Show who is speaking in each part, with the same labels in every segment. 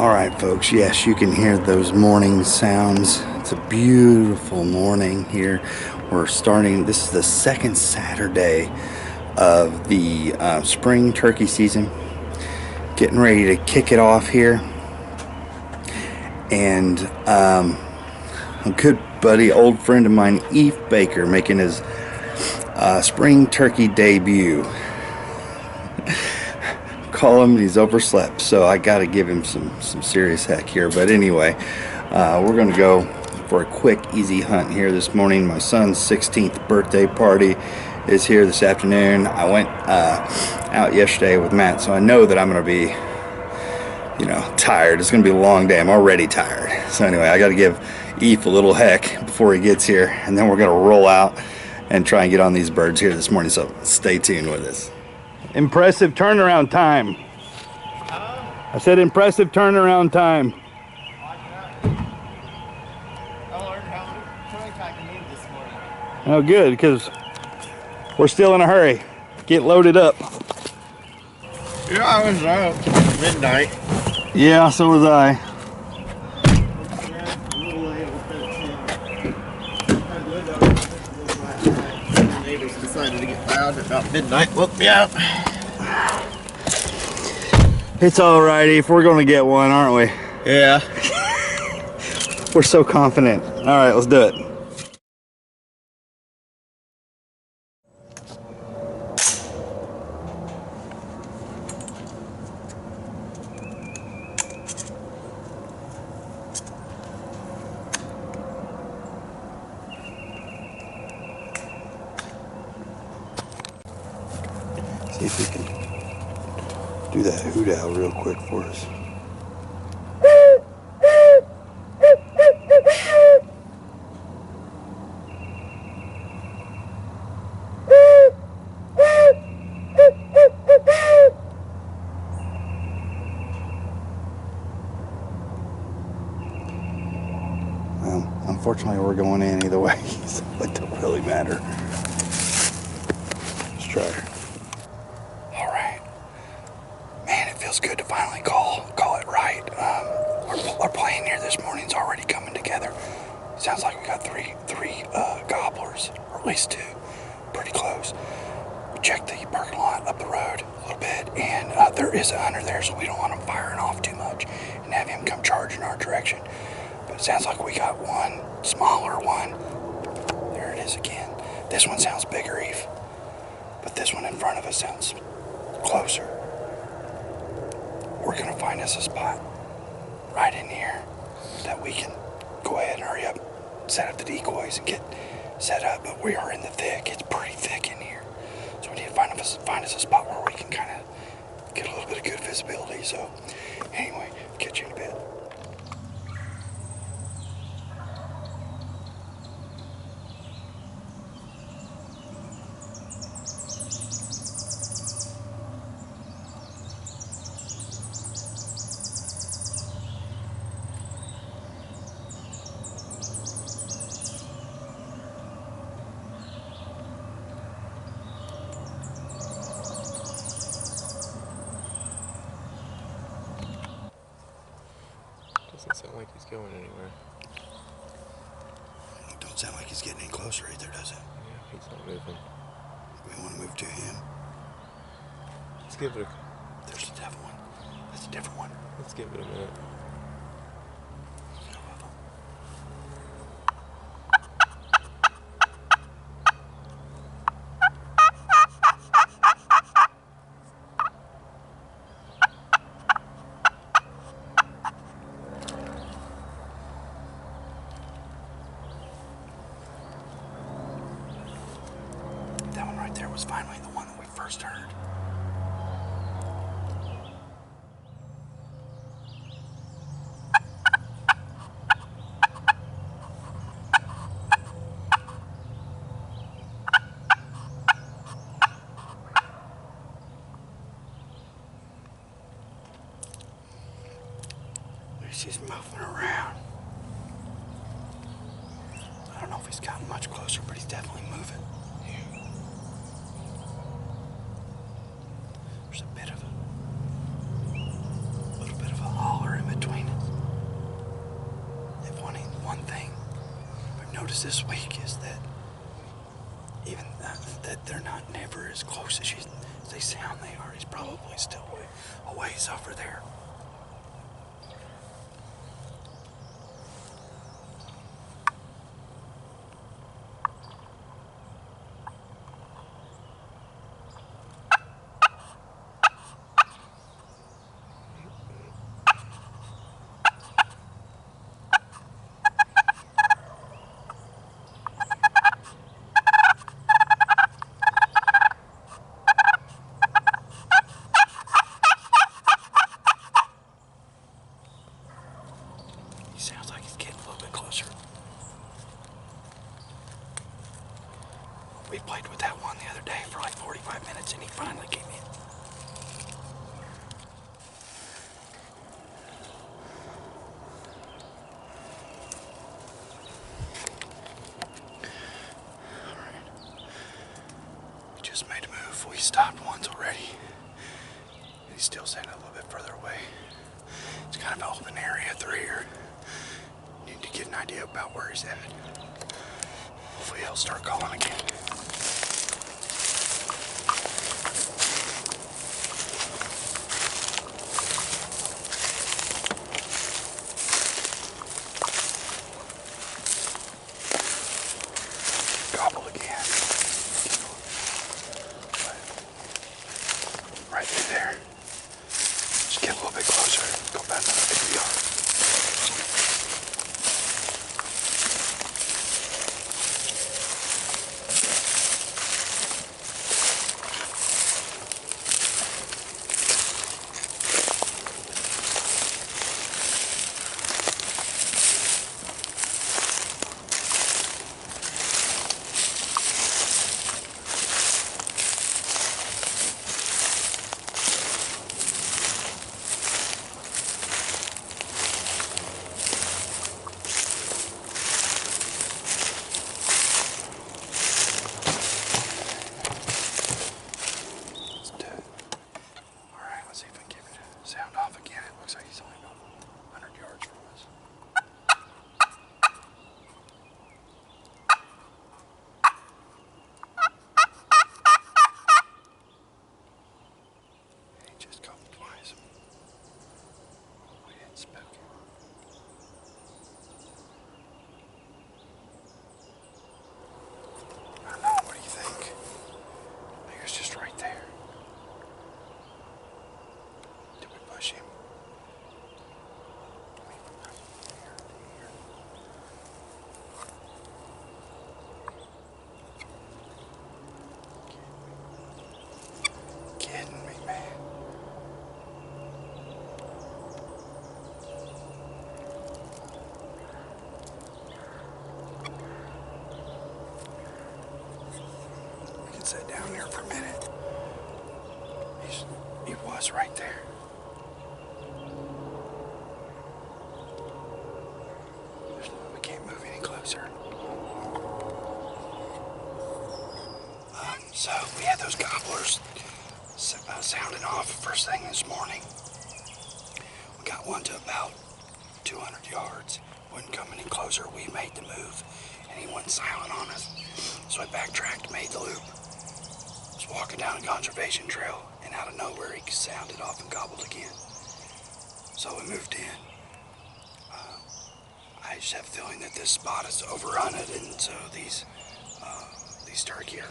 Speaker 1: Alright folks, yes, you can hear those morning sounds. It's a beautiful morning here. We're starting, this is the second Saturday of the spring turkey season. Getting ready to kick it off here. And a good buddy, old friend of mine, Eve Baker, making his spring turkey debut. Call him, he's overslept, so I gotta give him some serious heck here. But anyway, we're gonna go for a quick easy hunt here this morning. My son's 16th birthday party is here this afternoon. I went out yesterday with Matt, so I know that I'm gonna be, you know, tired. It's gonna be a long day. I'm already tired. So anyway, I gotta give Eve a little heck before he gets here, and then we're gonna roll out and try and get on these birds here this morning, so stay tuned with us. Impressive turnaround time. I said impressive turnaround time.
Speaker 2: I learned how much I can move this morning.
Speaker 1: Oh good, because we're still in a hurry. Get loaded up.
Speaker 2: Yeah, I was out midnight.
Speaker 1: Yeah, so was I.
Speaker 2: Neighbors decided to get loud at about midnight. Woke me up.
Speaker 1: It's alrighty if we're gonna get one, aren't we?
Speaker 2: Yeah.
Speaker 1: We're so confident. Alright, let's do it. See if we can do that hoot owl real quick for us. Unfortunately, we're going in either way, so it don't really matter. Let's try her. Alright. Man, it feels good to finally call it right. Our plan here this morning's already coming together. Sounds like we got three gobblers, or at least two. Pretty close. We checked the parking lot up the road a little bit, and there is a hunter there, so we don't want him firing off too much and have him come charge in our direction. But it sounds like we got one smaller one. There it is again. This one sounds bigger, Eve. But this one in front of us sounds closer. We're gonna find us a spot right in here that we can go ahead and hurry up, set up the decoys and get set up. But we are in the thick. It's pretty thick in here. So we need to find us a spot where we can kind of get a little bit of good visibility. So anyway, catch you in a bit.
Speaker 3: Doesn't sound like he's going anywhere.
Speaker 1: Don't sound like he's getting any closer either, does it?
Speaker 3: Yeah, he's not moving.
Speaker 1: We want to move to him.
Speaker 3: Let's give it a...
Speaker 1: There's a different one. That's a different one.
Speaker 3: Let's give it a minute.
Speaker 1: That one right there was finally the one that we first heard. At least he's moving around. I don't know if he's gotten much closer, but he's definitely moving. There's a little bit of a holler in between. noticed this week is that even that they're not never as close as they sound they are. He's probably still a ways over there. Sounds like he's getting a little bit closer. We played with that one the other day for like 45 minutes and he finally came in. Alright. We just made a move. We stopped once already. And he's still standing a little bit further away. It's kind of an open area through here. Need to get an idea about where he's at. Hopefully he'll start calling again. Gobble again. Right through there. Just get a little bit closer. Go back another 50 yards. Sound off again. It looks like he's only about 100 yards from us. He just called twice. We didn't spook him. I don't know. What do you think? I think it's just right there. Push him. Kidding me, man. We can sit down there for a minute. He was right there. So we had those gobblers sounding off first thing this morning. We got one to about 200 yards. Wouldn't come any closer. We made the move and he went silent on us. So I backtracked, made the loop. Was walking down a conservation trail and out of nowhere he sounded off and gobbled again. So we moved in. I just have a feeling that this spot is overhunted and so these turkey are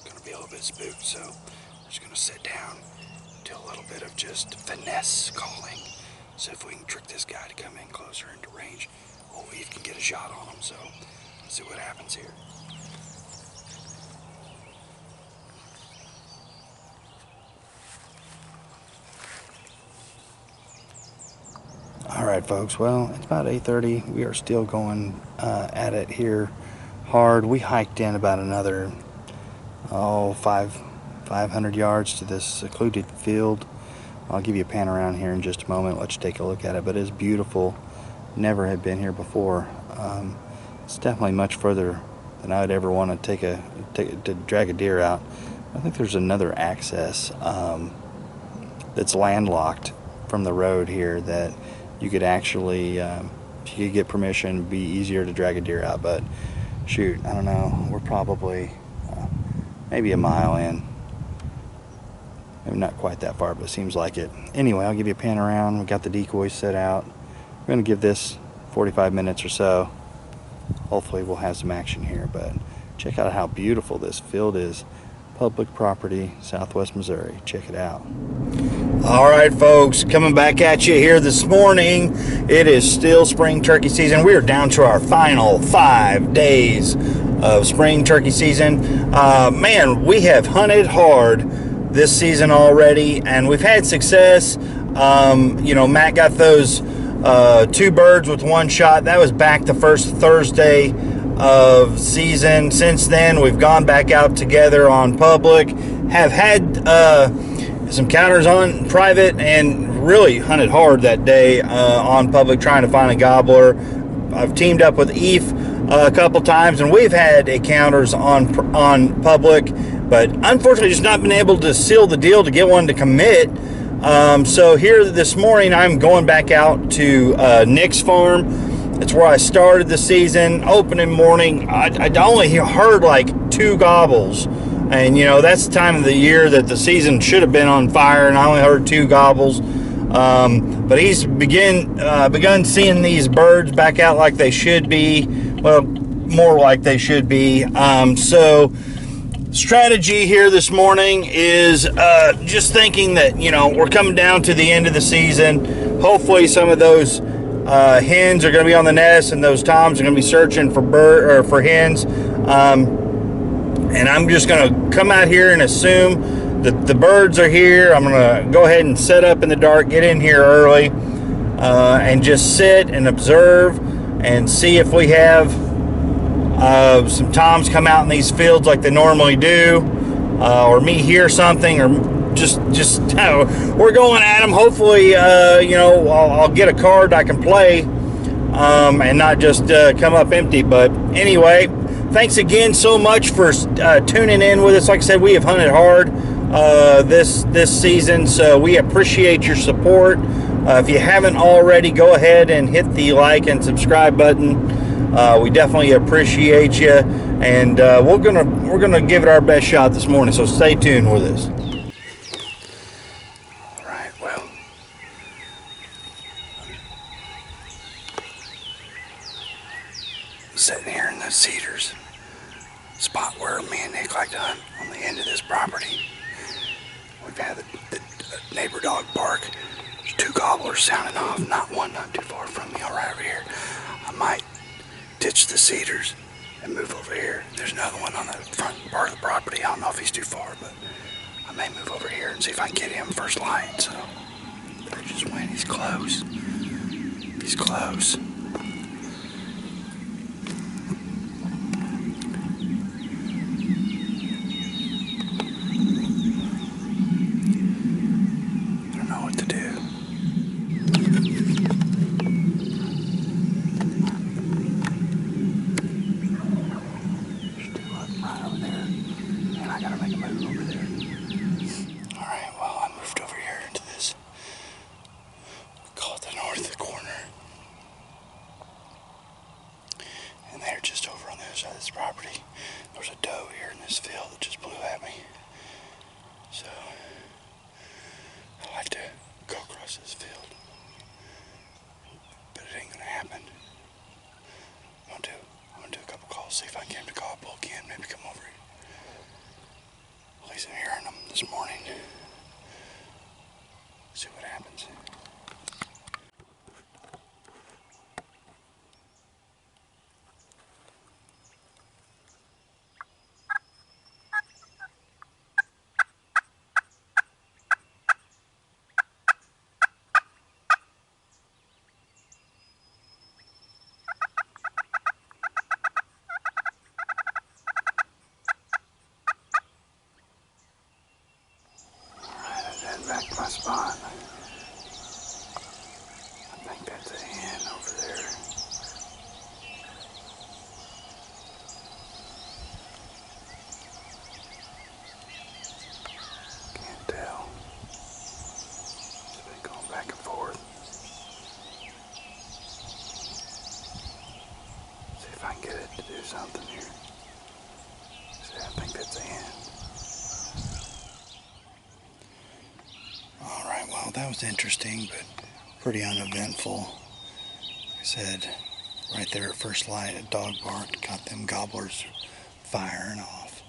Speaker 1: going to be a little bit spooked, so we're just going to sit down, do a little bit of just finesse calling, see if we can trick this guy to come in closer into range, or we can get a shot on him, so let's see what happens here. Alright folks, well it's about 8:30. We are still going at it here hard. We hiked in about another 500 yards to this secluded field. I'll give you a pan around here in just a moment, let you take a look at it, but it's beautiful. Never had been here before. It's definitely much further than I would ever want to drag a deer out. I think there's another access that's landlocked from the road here that you could actually if you could get permission, it'd be easier to drag a deer out. But shoot, I don't know. We're probably maybe a mile in. Maybe not quite that far, but it seems like it. Anyway, I'll give you a pan around. We got the decoys set out. We're going to give this 45 minutes or so. Hopefully we'll have some action here, but check out how beautiful this field is. Public property, Southwest Missouri. Check it out. All right, folks, coming back at you here this morning. It is still spring turkey season. We are down to our final 5 days of spring turkey season. Man, we have hunted hard this season already, and we've had success. You know, Matt got those 2 birds with 1 shot. That was back the first Thursday of season. Since then, we've gone back out together on public, have had some counters on private, and really hunted hard that day on public trying to find a gobbler. I've teamed up with Eve a couple times, and we've had encounters on public, but unfortunately just not been able to seal the deal to get one to commit. So here this morning I'm going back out to Nick's farm. It's where I started the season. Opening morning, I only heard like 2 gobbles, and you know that's the time of the year that the season should have been on fire, and I only heard 2 gobbles. But he's begun seeing these birds back out like they should be. Well, more like they should be. So strategy here this morning is just thinking that, you know, we're coming down to the end of the season. Hopefully some of those hens are going to be on the nest, and those toms are going to be searching for hens. And I'm just going to come out here and assume that the birds are here. I'm going to go ahead and set up in the dark, get in here early, and just sit and observe and see if we have some toms come out in these fields like they normally do, or me hear something, or just we're going at them. Hopefully, you know, I'll get a card I can play, and not just come up empty. But anyway, thanks again so much for tuning in with us. Like I said, we have hunted hard this season, so we appreciate your support. If you haven't already, go ahead and hit the like and subscribe button. We definitely appreciate you, and we're gonna give it our best shot this morning. So stay tuned with us. All right, well, sitting here in the cedars, spot where me and Nick like to hunt on the end of this property. We've had the neighbor dog bark. There's 2 gobblers sounding off, not too far from me, right over here. I might ditch the cedars and move over here. There's another one on the front part of the property. I don't know if he's too far, but I may move over here and see if I can get him first light. So I just went. He's close. He's close. I don't know what to do. Property. There's a doe here in this field that just blew at me. So I like to go across this field, but it ain't gonna happen. I'm gonna do a couple calls, see if I can get him to gobble again, maybe come over here. At least I'm hearing them this morning. See what happens. Back to my spot. to do something here. See, I think that's a hen. Alright, well, that was interesting, but pretty uneventful. Like I said, right there at first light, a dog barked, got them gobblers firing off.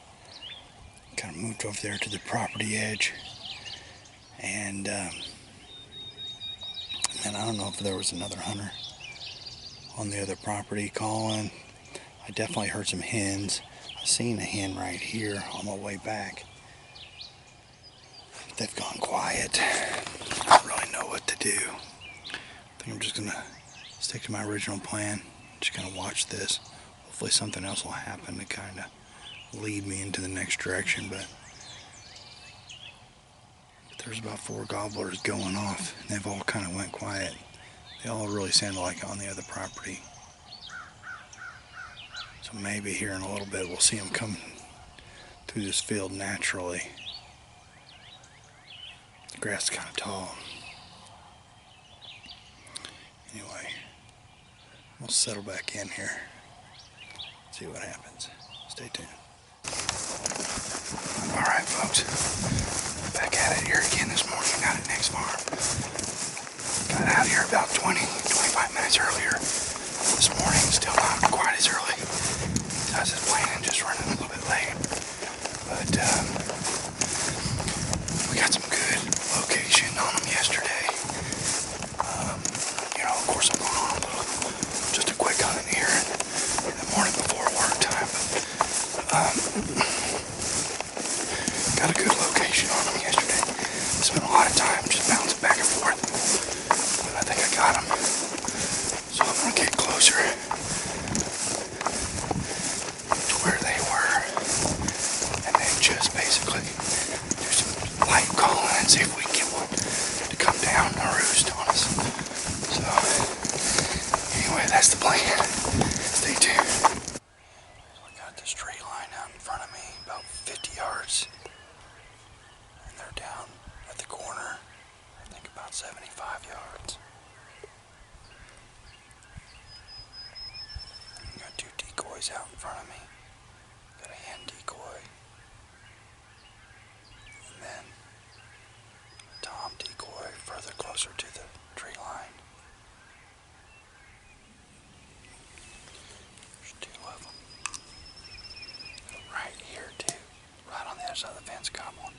Speaker 1: Kind of moved over there to the property edge, and then I don't know if there was another hunter on the other property calling. I definitely heard some hens. I seen a hen right here on my way back. They've gone quiet. I don't really know what to do. I think I'm just gonna stick to my original plan. Just gonna watch this. Hopefully something else will happen to kind of lead me into the next direction. But there's about 4 gobblers going off, and they've all kind of went quiet. They all really sounded like on the other property. So maybe here in a little bit we'll see them come through this field naturally. The grass is kind of tall. Anyway, we'll settle back in here. See what happens. Stay tuned. Alright folks, back at it here again this morning. Out at Nick's farm. Got out here about 20-25 minutes earlier this morning. Still not quite as early as I was planning, just running a little bit late. But we got some good location on them yesterday. You know, of course I'm going on a little, just a quick hunt here in the morning before work time. Got a good location on them yesterday. Spent a lot of time just bouncing back and forth. But I think I got them. So I'm going to get closer to where they were. And then just basically do some light calling and see if we can get one to come down and roost on us. So anyway, that's the plan. Stay tuned. So I got this tree line out in front of me, about 50 yards. And they're down at the corner, I think about 75 yards. Got 2 decoys out in front of me. Got a hen decoy. And then a tom decoy further closer to the tree line. There's 2 of them. Right here too. Right on the other side of the fence, got one.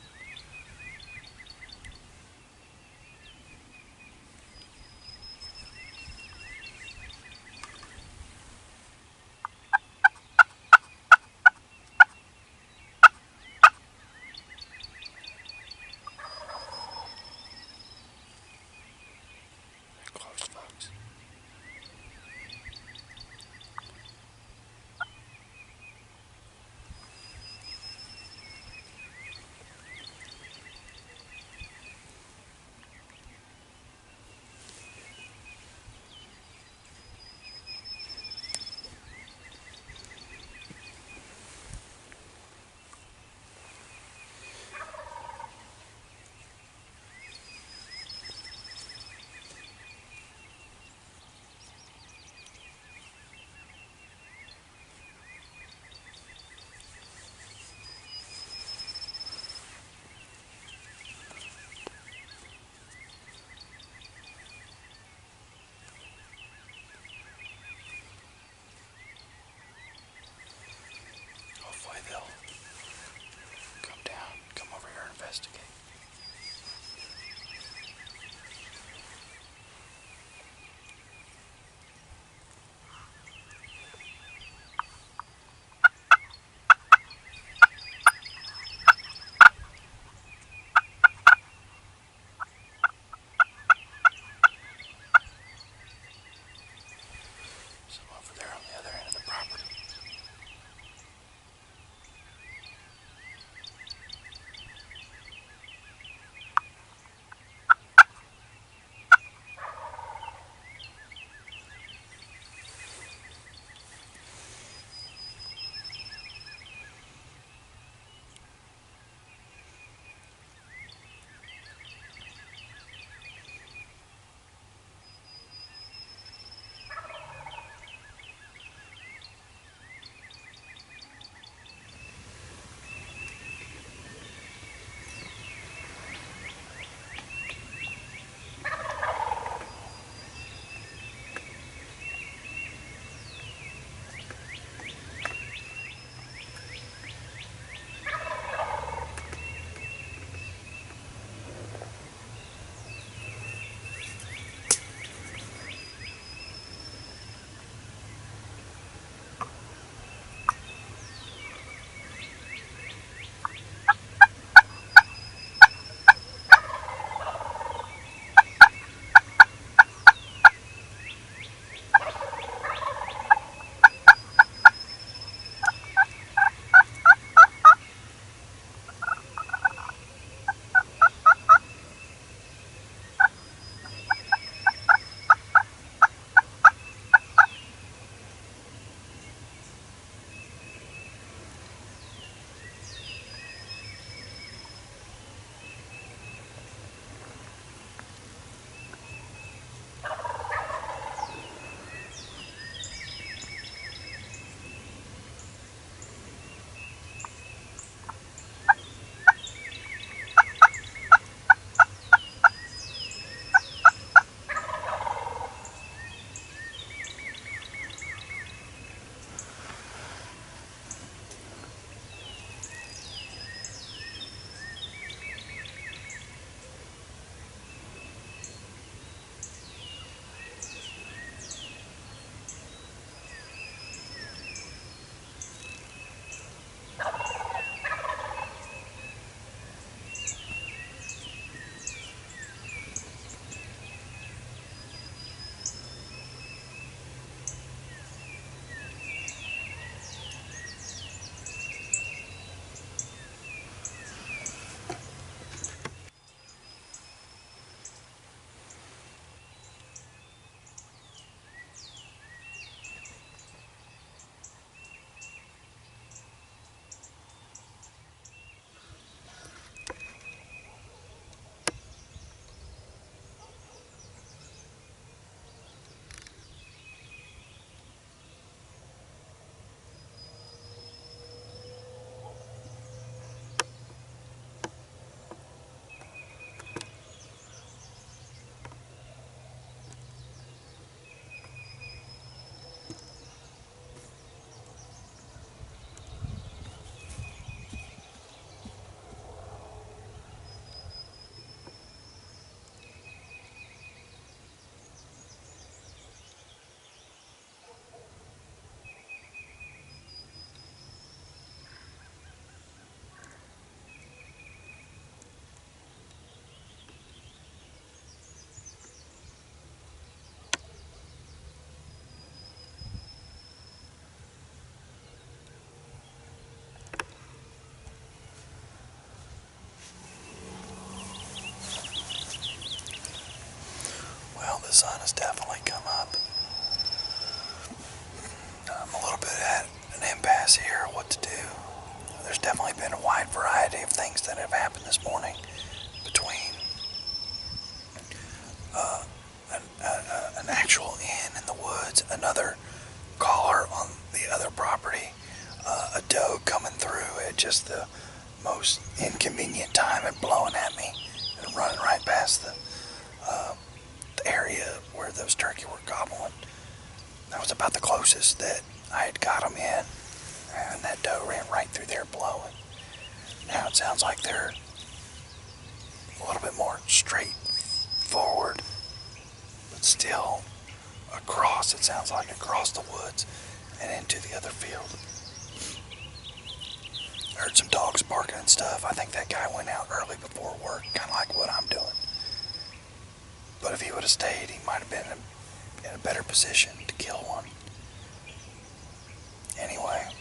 Speaker 1: sun has definitely come up. I'm a little bit at an impasse here, what to do. There's definitely been a wide variety of things that have happened this morning between an actual inn in the woods, another caller on the other property, a doe coming through at just the most inconvenient time and blowing at me and running right past the area where those turkey were gobbling. That was about the closest that I had got them in, and that doe ran right through there blowing. Now it sounds like they're a little bit more straightforward, but still across, it sounds like across the woods and into the other field. I heard some dogs barking and stuff. I think that guy went out early before work, kind of like what I'm doing. But if he would have stayed, he might have been in a better position to kill one. Anyway,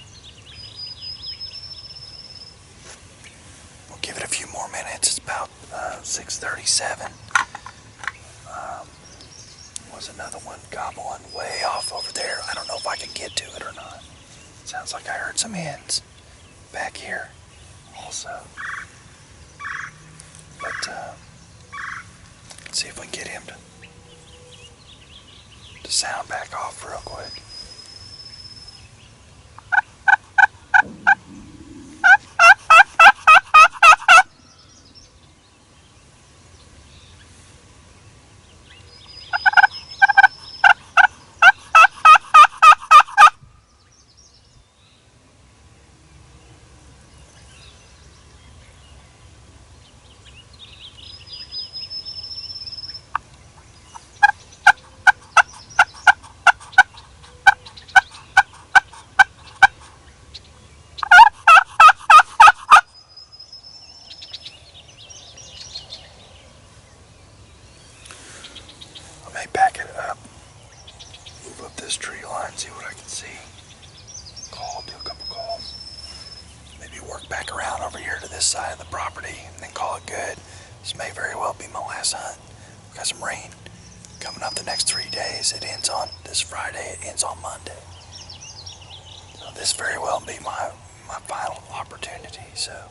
Speaker 1: we'll give it a few more minutes. It's about 6:37. Was another one gobbling way off over there. I don't know if I can get to it or not. Sounds like I heard some hens back here also. But let's see if we can get him to sound back off real quick. Back it up, move up this tree line, see what I can see, do a couple calls, maybe work back around over here to this side of the property and then call it good. This may very well be my last hunt. We've got some rain coming up the next 3 days. It ends on this Friday, it ends on Monday. So this very well be my final opportunity. So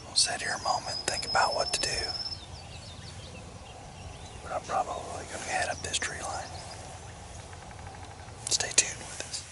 Speaker 1: I'll sit here a moment and think about what to do. I'm probably going to head up this tree line. Stay tuned with us.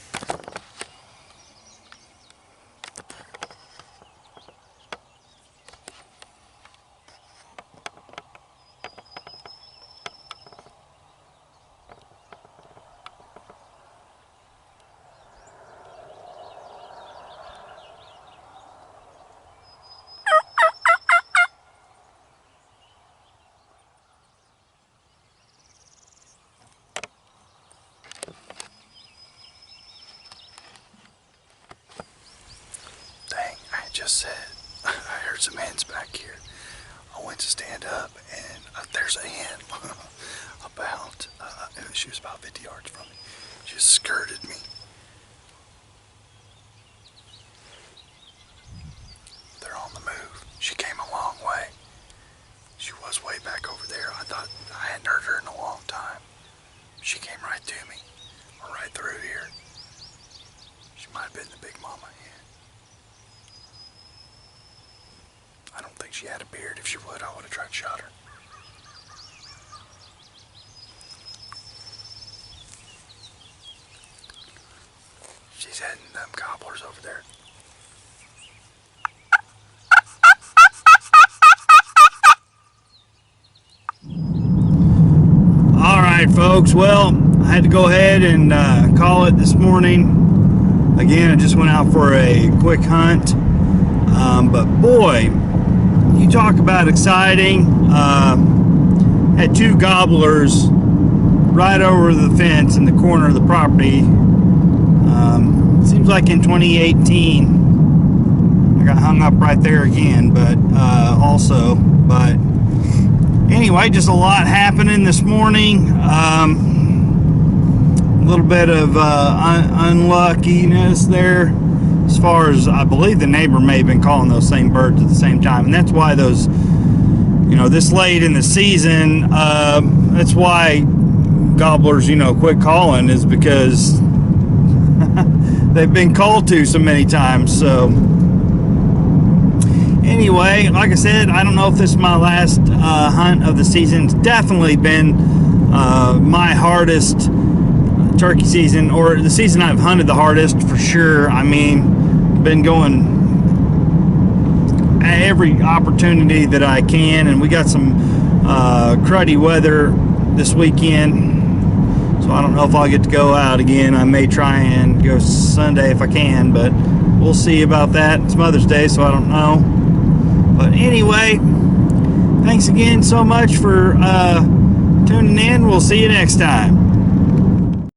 Speaker 1: Just said, I heard some hens back here. I went to stand up and there's a hen about, she was about 50 yards from me. She just skirted me. They're on the move. She came a long way. She was way back over there. I thought I hadn't heard her in a long time. She came right to me, or right through here. She might have been the big mama hen. I don't think she had a beard. If she would, I would have tried to shot her. She's heading them gobblers over there. All right, folks. Well, I had to go ahead and call it this morning. Again, I just went out for a quick hunt. But boy, you talk about exciting. Had two gobblers right over the fence in the corner of the property. Seems like in 2018 I got hung up right there again, but but anyway, just a lot happening this morning. A little bit of unluckiness there, as far as I believe the neighbor may have been calling those same birds at the same time, and that's why those you know, this late in the season. That's why Gobblers, you know, quit calling, is because they've been called to so many times. So anyway, like I said, I don't know if this is my last hunt of the season. It's definitely been my hardest turkey season, or the season I've hunted the hardest for sure. I mean, been going every opportunity that I can, and we got some cruddy weather this weekend, so I don't know if I'll get to go out again. I may try and go Sunday if I can, but we'll see about that. It's Mother's Day, so I don't know. But anyway, thanks again so much for tuning in. We'll see you next time.